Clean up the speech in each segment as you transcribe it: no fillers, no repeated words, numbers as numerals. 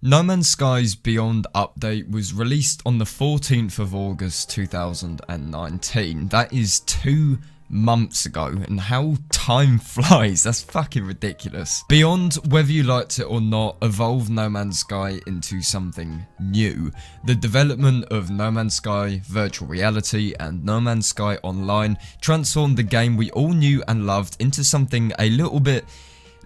No Man's Sky's Beyond update was released on the 14th of August 2019. That is 2 months ago, and how time flies, that's fucking ridiculous. Beyond, whether you liked it or not, evolved No Man's Sky into something new. The development of No Man's Sky Virtual Reality and No Man's Sky Online transformed the game we all knew and loved into something a little bit,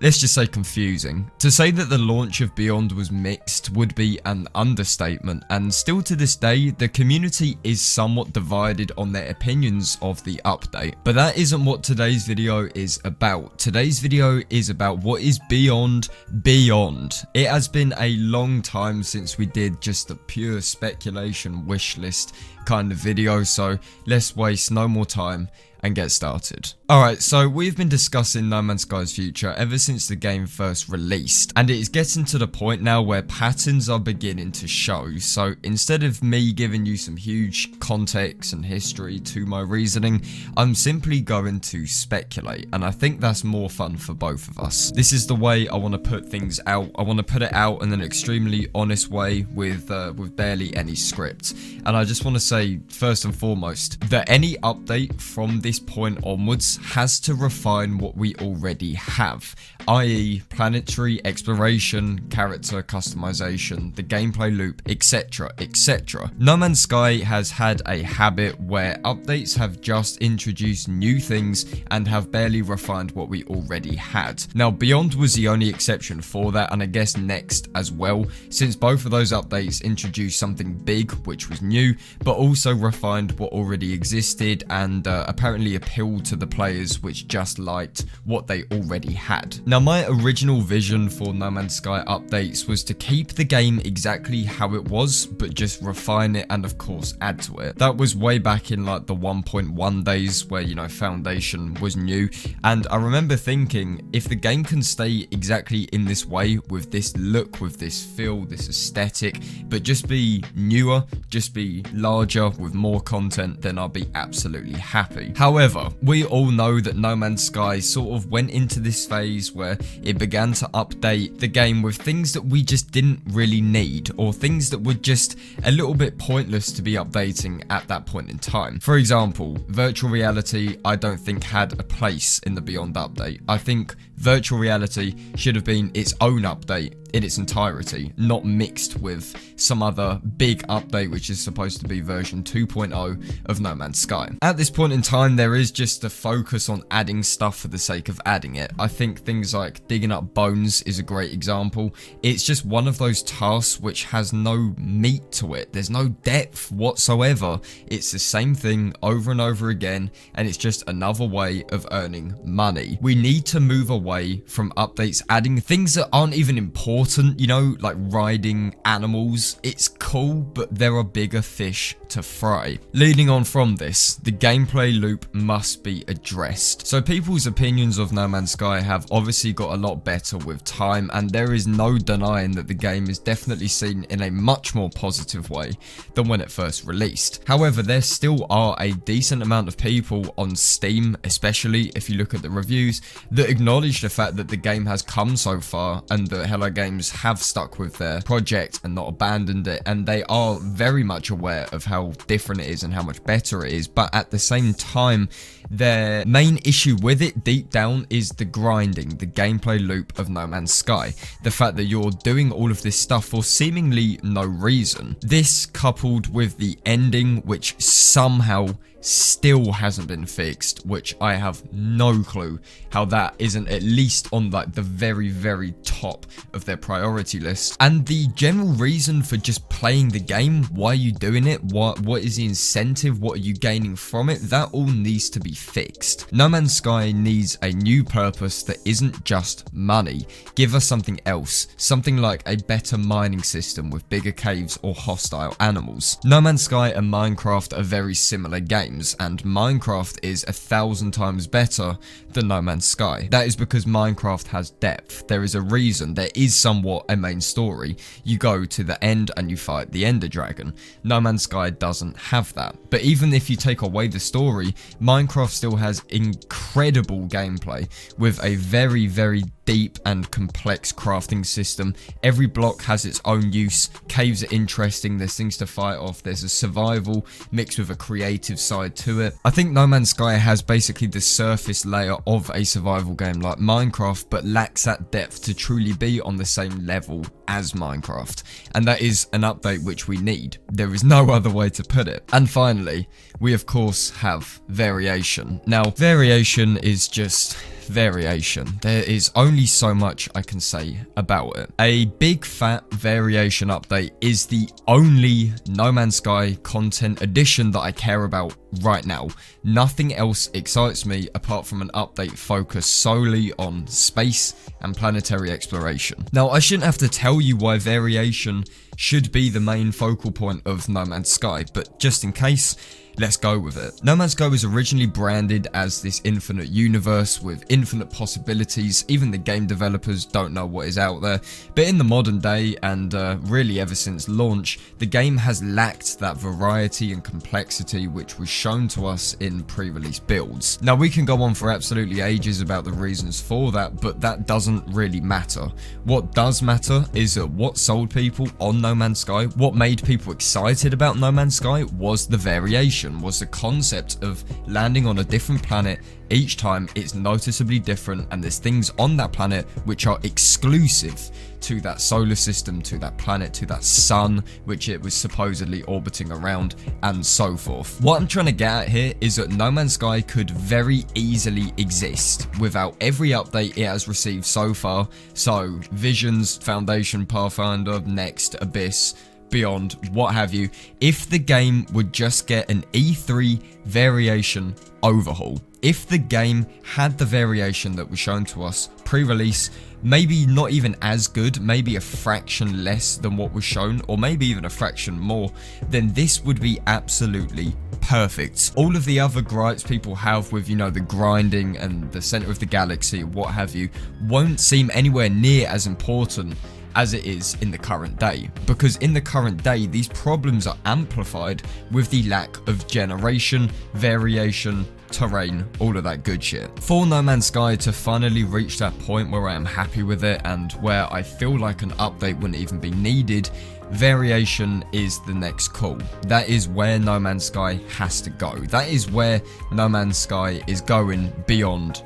let's just say, confusing. To say that the launch of Beyond was mixed would be an understatement, and still to this day, the community is somewhat divided on their opinions of the update. But that isn't what today's video is about. Today's video is about what is Beyond. It has been a long time since we did just a pure speculation wish list kind of video, so let's waste no more time and get started. Alright, so we've been discussing No Man's Sky's future ever since the game first released, and it is getting to the point now where patterns are beginning to show. So instead of me giving you some huge context and history to my reasoning, I'm simply going to speculate, and I think that's more fun for both of us. This is the way I want to put things out. I want to put it out in an extremely honest way with barely any script. And I just want to say, first and foremost, that any update from this point onwards has to refine what we already have, i.e. planetary exploration, character customization, the gameplay loop, etc, etc. No Man's Sky has had a habit where updates have just introduced new things and have barely refined what we already had. Now Beyond was the only exception for that, and I guess Next as well, since both of those updates introduced something big which was new, but also refined what already existed and apparently appealed to the players which just liked what they already had. Now my original vision for No Man's Sky updates was to keep the game exactly how it was, but just refine it and of course add to it. That was way back in like the 1.1 days where, you know, Foundation was new, and I remember thinking, if the game can stay exactly in this way, with this look, with this feel, this aesthetic, but just be newer, just be larger with more content, then I'll be absolutely happy. However, we all know that No Man's Sky sort of went into this phase where it began to update the game with things that we just didn't really need, or things that were just a little bit pointless to be updating at that point in time. For example, virtual reality I don't think had a place in the Beyond update. I think virtual reality should have been its own update in its entirety, not mixed with some other big update which is supposed to be version 2.0 of No Man's Sky. At this point in time, there is just a focus on adding stuff for the sake of adding it. I think things like digging up bones is a great example. It's just one of those tasks which has no meat to it. There's no depth whatsoever. It's the same thing over and over again, and it's just another way of earning money. We need to move away from updates adding things that aren't even important, you know, like riding animals. It's cool, but there are bigger fish to fry. Leading on from this, the gameplay loop must be addressed. So people's opinions of No Man's Sky have obviously got a lot better with time, and there is no denying that the game is definitely seen in a much more positive way than when it first released. However, there still are a decent amount of people on Steam, especially if you look at the reviews, that acknowledge the fact that the game has come so far and that Hello Games have stuck with their project and not abandoned it, and they are very much aware of how different it is and how much better it is. But at the same time, their main issue with it deep down is the grinding, the gameplay loop of No Man's Sky. The fact that you're doing all of this stuff for seemingly no reason. This coupled with the ending, which somehow still hasn't been fixed, which I have no clue how that isn't at least on like the very top of their priority list. And the general reason for just playing the game, why are you doing it, what is the incentive, what are you gaining from it, that all needs to be fixed. No Man's Sky needs a new purpose that isn't just money. Give us something else, something like a better mining system with bigger caves or hostile animals. No Man's Sky and Minecraft are very similar games, and Minecraft is 1,000 times better than No Man's Sky. That is because Minecraft has depth. There is a reason, there is somewhat a main story. You go to the end and you fight the Ender Dragon. No Man's Sky doesn't have that. But even if you take away the story, Minecraft still has incredible gameplay with a very deep and complex crafting system. Every block has its own use. Caves are interesting, there's things to fight off, there's a survival mixed with a creative side to it. I think No Man's Sky has basically the surface layer of a survival game like Minecraft, but lacks that depth to truly be on the same level as Minecraft, and that is an update which we need. There is no other way to put it. And finally, we of course have variation. Now, variation is just variation. There is only so much I can say about it. A big fat variation update is the only No Man's Sky content addition that I care about right now. Nothing else excites me apart from an update focused solely on space and planetary exploration. Now, I shouldn't have to tell you why variation should be the main focal point of No Man's Sky, but just in case, let's go with it. No Man's Sky was originally branded as this infinite universe with infinite possibilities. Even the game developers don't know what is out there. But in the modern day, and really ever since launch, the game has lacked that variety and complexity which was shown to us in pre-release builds. Now, we can go on for absolutely ages about the reasons for that, but that doesn't really matter. What does matter is that what sold people on No Man's Sky, what made people excited about No Man's Sky, was the variation. Was the concept of landing on a different planet. Each time it's noticeably different, and there's things on that planet which are exclusive to that solar system, to that planet, to that sun which it was supposedly orbiting around, and so forth. What I'm trying to get at here is that No Man's Sky could very easily exist without every update it has received so far. So Visions, Foundation, Pathfinder, Next, Abyss, Beyond, what have you, if the game would just get an E3 variation overhaul. If the game had the variation that was shown to us pre-release, maybe not even as good, maybe a fraction less than what was shown, or maybe even a fraction more, then this would be absolutely perfect. All of the other gripes people have with, you know, the grinding and the center of the galaxy, what have you, won't seem anywhere near as important as it is in the current day, because in the current day these problems are amplified with the lack of generation, variation, terrain, all of that good shit. For No Man's Sky to finally reach that point where I am happy with it and where I feel like an update wouldn't even be needed, variation is the next call. That is where No Man's Sky has to go. That is where No Man's Sky is going beyond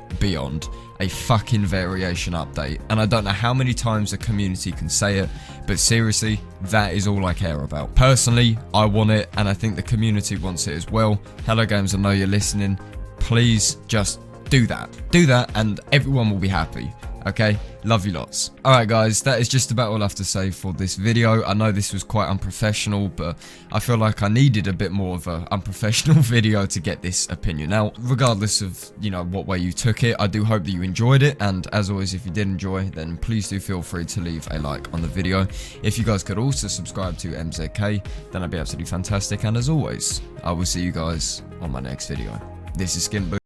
a fucking variation update. And I don't know how many times the community can say it, but seriously, that is all I care about. Personally, I want it, and I think the community wants it as well. Hello Games, I know you're listening. Please just do that. Do that and everyone will be happy. Okay, love you lots. Alright guys, that is just about all I have to say for this video. I know this was quite unprofessional, but I feel like I needed a bit more of an unprofessional video to get this opinion out. Regardless of, you know, what way you took it, I do hope that you enjoyed it, and as always, if you did enjoy, then please do feel free to leave a like on the video. If you guys could also subscribe to MZK, then that'd be absolutely fantastic, and as always, I will see you guys on my next video. This is SkintBoot.